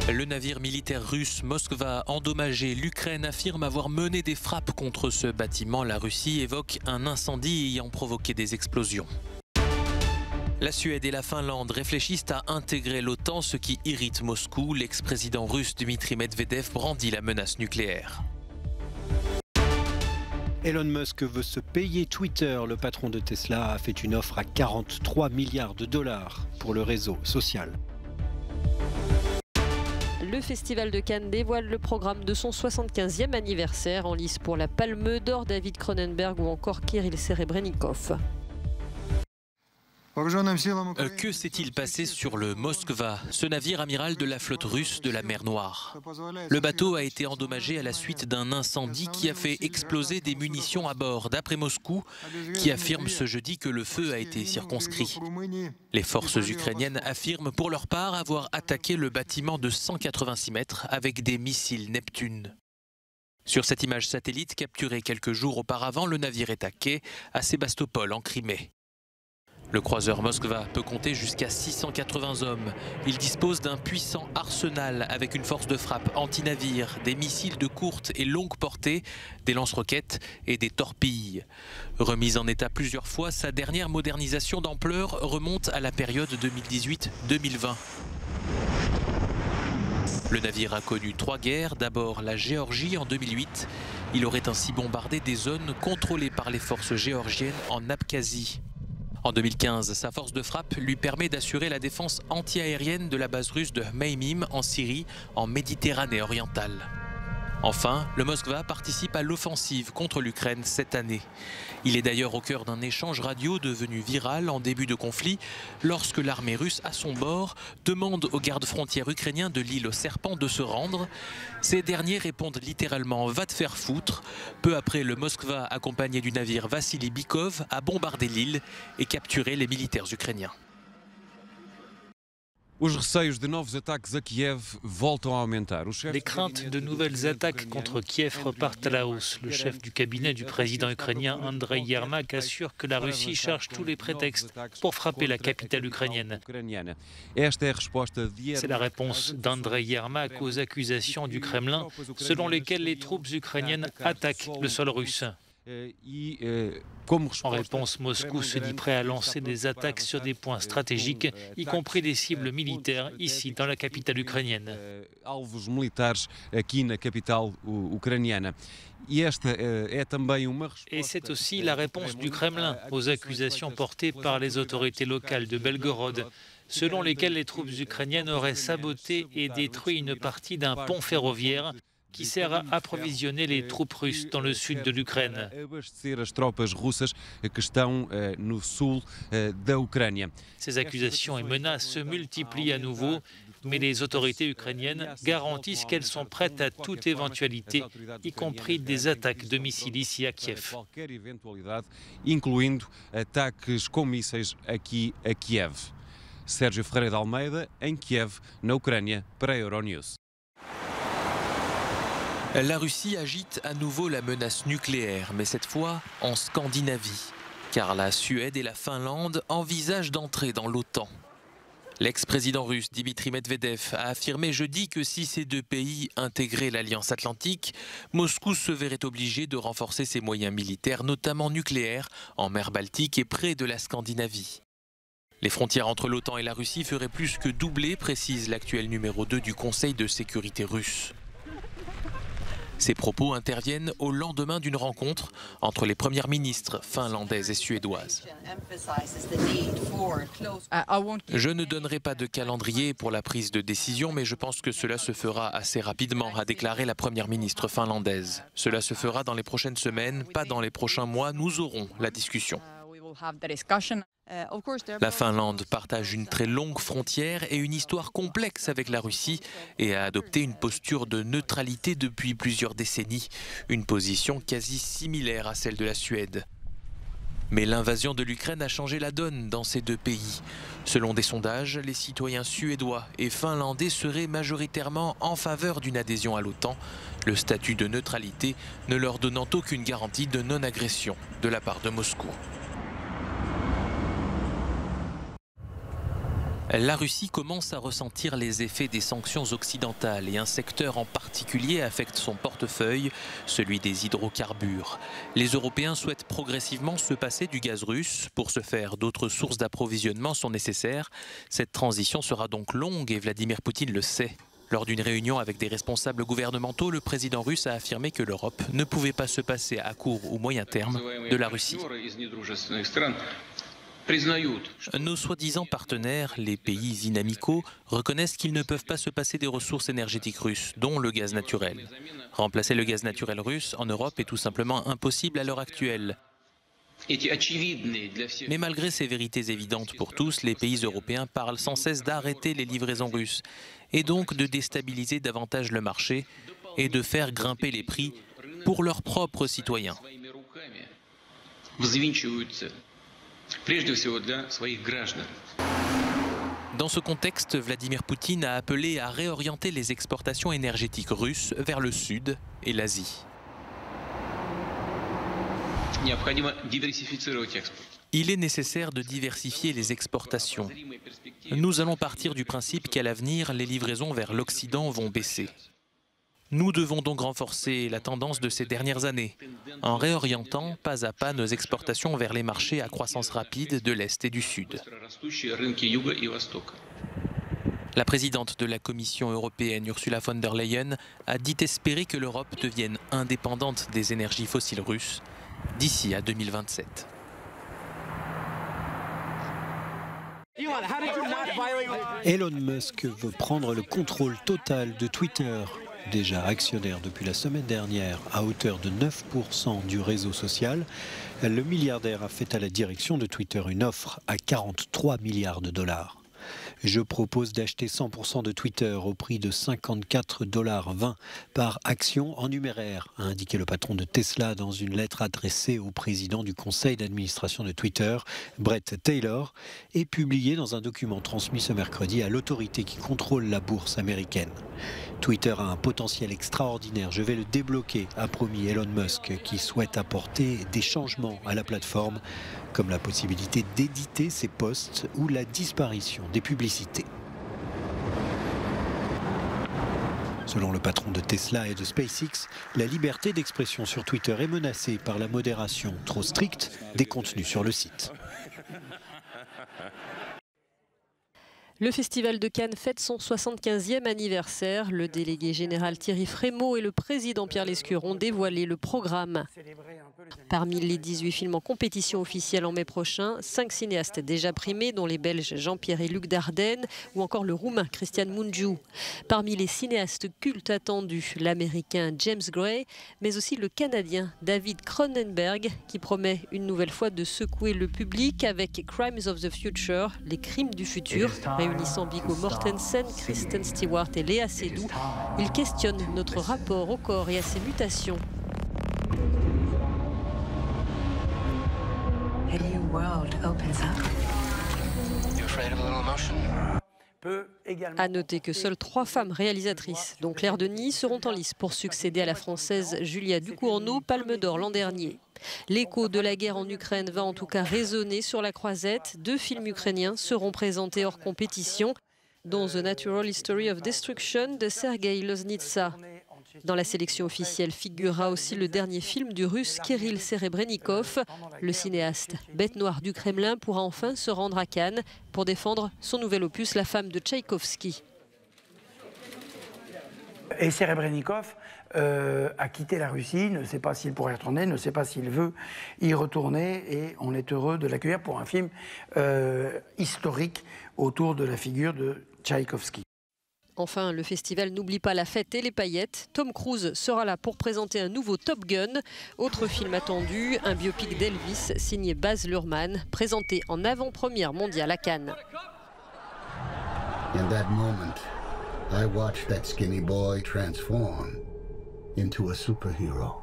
Le navire militaire russe Moskva endommagé, l'Ukraine affirme avoir mené des frappes contre ce bâtiment. La Russie évoque un incendie ayant provoqué des explosions. La Suède et la Finlande réfléchissent à intégrer l'OTAN, ce qui irrite Moscou. L'ex-président russe Dmitri Medvedev brandit la menace nucléaire. Elon Musk veut se payer Twitter. Le patron de Tesla a fait une offre à 43 milliards de dollars pour le réseau social. Le Festival de Cannes dévoile le programme de son 75e anniversaire. En lice pour la Palme d'Or, David Cronenberg ou encore Kirill Serebrennikov. Que s'est-il passé sur le Moskva, ce navire amiral de la flotte russe de la mer Noire? Le bateau a été endommagé à la suite d'un incendie qui a fait exploser des munitions à bord, d'après Moscou, qui affirme ce jeudi que le feu a été circonscrit. Les forces ukrainiennes affirment pour leur part avoir attaqué le bâtiment de 186 mètres avec des missiles Neptune. Sur cette image satellite capturée quelques jours auparavant, le navire est à quai à Sébastopol en Crimée. Le croiseur Moskva peut compter jusqu'à 680 hommes. Il dispose d'un puissant arsenal avec une force de frappe anti-navire, des missiles de courte et longue portée, des lance-roquettes et des torpilles. Remise en état plusieurs fois, sa dernière modernisation d'ampleur remonte à la période 2018-2020. Le navire a connu 3 guerres, d'abord la Géorgie en 2008. Il aurait ainsi bombardé des zones contrôlées par les forces géorgiennes en Abkhazie. En 2015, sa force de frappe lui permet d'assurer la défense anti-aérienne de la base russe de Hmeimim en Syrie, en Méditerranée orientale. Enfin, le Moskva participe à l'offensive contre l'Ukraine cette année. Il est d'ailleurs au cœur d'un échange radio devenu viral en début de conflit, lorsque l'armée russe, à son bord, demande aux gardes-frontières ukrainiens de l'île aux Serpents de se rendre. Ces derniers répondent littéralement « va te faire foutre ». Peu après, le Moskva, accompagné du navire Vassili Bykov, a bombardé l'île et capturé les militaires ukrainiens. Les craintes de nouvelles attaques contre Kiev repartent à la hausse. Le chef du cabinet du président ukrainien Andreï Yermak assure que la Russie cherche tous les prétextes pour frapper la capitale ukrainienne. C'est la réponse d'Andreï Yermak aux accusations du Kremlin selon lesquelles les troupes ukrainiennes attaquent le sol russe. En réponse, Moscou se dit prêt à lancer des attaques sur des points stratégiques, y compris des cibles militaires ici dans la capitale ukrainienne. Et c'est aussi la réponse du Kremlin aux accusations portées par les autorités locales de Belgorod, selon lesquelles les troupes ukrainiennes auraient saboté et détruit une partie d'un pont ferroviaire qui sert à approvisionner les troupes russes dans le sud de l'Ukraine. Ces accusations et menaces se multiplient à nouveau, mais les autorités ukrainiennes garantissent qu'elles sont prêtes à toute éventualité, y compris des attaques de missiles ici à Kiev. Sérgio Ferreira d'Almeida, em Kiev, na Ucrânia, para Euronews. La Russie agite à nouveau la menace nucléaire, mais cette fois en Scandinavie, car la Suède et la Finlande envisagent d'entrer dans l'OTAN. L'ex-président russe Dmitri Medvedev a affirmé jeudi que si ces deux pays intégraient l'Alliance Atlantique, Moscou se verrait obligé de renforcer ses moyens militaires, notamment nucléaires, en mer Baltique et près de la Scandinavie. Les frontières entre l'OTAN et la Russie feraient plus que doubler, précise l'actuel numéro 2 du Conseil de sécurité russe. Ces propos interviennent au lendemain d'une rencontre entre les premières ministres finlandaises et suédoises. Je ne donnerai pas de calendrier pour la prise de décision, mais je pense que cela se fera assez rapidement, a déclaré la première ministre finlandaise. Cela se fera dans les prochaines semaines, pas dans les prochains mois, nous aurons la discussion. La Finlande partage une très longue frontière et une histoire complexe avec la Russie et a adopté une posture de neutralité depuis plusieurs décennies, une position quasi similaire à celle de la Suède. Mais l'invasion de l'Ukraine a changé la donne dans ces deux pays. Selon des sondages, les citoyens suédois et finlandais seraient majoritairement en faveur d'une adhésion à l'OTAN, le statut de neutralité ne leur donnant aucune garantie de non-agression de la part de Moscou. La Russie commence à ressentir les effets des sanctions occidentales et un secteur en particulier affecte son portefeuille, celui des hydrocarbures. Les Européens souhaitent progressivement se passer du gaz russe. Pour ce faire, d'autres sources d'approvisionnement sont nécessaires. Cette transition sera donc longue et Vladimir Poutine le sait. Lors d'une réunion avec des responsables gouvernementaux, le président russe a affirmé que l'Europe ne pouvait pas se passer à court ou moyen terme de la Russie. Nos soi-disant partenaires, les pays inamicaux, reconnaissent qu'ils ne peuvent pas se passer des ressources énergétiques russes, dont le gaz naturel. Remplacer le gaz naturel russe en Europe est tout simplement impossible à l'heure actuelle. Mais malgré ces vérités évidentes pour tous, les pays européens parlent sans cesse d'arrêter les livraisons russes et donc de déstabiliser davantage le marché et de faire grimper les prix pour leurs propres citoyens. Dans ce contexte, Vladimir Poutine a appelé à réorienter les exportations énergétiques russes vers le sud et l'Asie. Il est nécessaire de diversifier les exportations. Nous allons partir du principe qu'à l'avenir, les livraisons vers l'Occident vont baisser. Nous devons donc renforcer la tendance de ces dernières années, en réorientant pas à pas nos exportations vers les marchés à croissance rapide de l'Est et du Sud. La présidente de la Commission européenne, Ursula von der Leyen, a dit espérer que l'Europe devienne indépendante des énergies fossiles russes d'ici à 2027. Elon Musk veut prendre le contrôle total de Twitter. Déjà actionnaire depuis la semaine dernière à hauteur de 9% du réseau social, le milliardaire a fait à la direction de Twitter une offre à 43 milliards de dollars. Je propose d'acheter 100% de Twitter au prix de 54,20$ par action en numéraire, a indiqué le patron de Tesla dans une lettre adressée au président du conseil d'administration de Twitter, Bret Taylor, et publiée dans un document transmis ce mercredi à l'autorité qui contrôle la bourse américaine. Twitter a un potentiel extraordinaire, je vais le débloquer, a promis Elon Musk, qui souhaite apporter des changements à la plateforme, comme la possibilité d'éditer ses posts ou la disparition des publicités. Selon le patron de Tesla et de SpaceX, la liberté d'expression sur Twitter est menacée par la modération trop stricte des contenus sur le site. Le Festival de Cannes fête son 75e anniversaire. Le délégué général Thierry Frémaux et le président Pierre Lescure ont dévoilé le programme. Parmi les 18 films en compétition officielle en mai prochain, 5 cinéastes déjà primés, dont les Belges Jean-Pierre et Luc Dardenne ou encore le Roumain Cristian Mungiu. Parmi les cinéastes cultes attendus, l'Américain James Gray, mais aussi le Canadien David Cronenberg, qui promet une nouvelle fois de secouer le public avec Crimes of the Future, les crimes du futur, réunissant Viggo Mortensen, Kristen Stewart et Léa Seydoux. Il questionne notre rapport au corps et à ses mutations. À noter que seules 3 femmes réalisatrices, dont Claire Denis, seront en lice pour succéder à la française Julia Ducournau, Palme d'Or l'an dernier. L'écho de la guerre en Ukraine va en tout cas résonner sur la croisette. 2 films ukrainiens seront présentés hors compétition, dont The Natural History of Destruction de Sergei Loznitsa. Dans la sélection officielle figurera aussi le dernier film du russe Kirill Serebrennikov. Le cinéaste Bête noire du Kremlin pourra enfin se rendre à Cannes pour défendre son nouvel opus La femme de Tchaïkovski. Et Serebrennikov a quitté la Russie, ne sait pas s'il pourrait y retourner, ne sait pas s'il veut y retourner, et on est heureux de l'accueillir pour un film historique autour de la figure de Tchaïkovski. Enfin, le festival n'oublie pas la fête et les paillettes. Tom Cruise sera là pour présenter un nouveau Top Gun. Autre film attendu, un biopic d'Elvis signé Baz Luhrmann, présenté en avant-première mondiale à Cannes. In that moment, I watched that skinny boy transform into a superhero.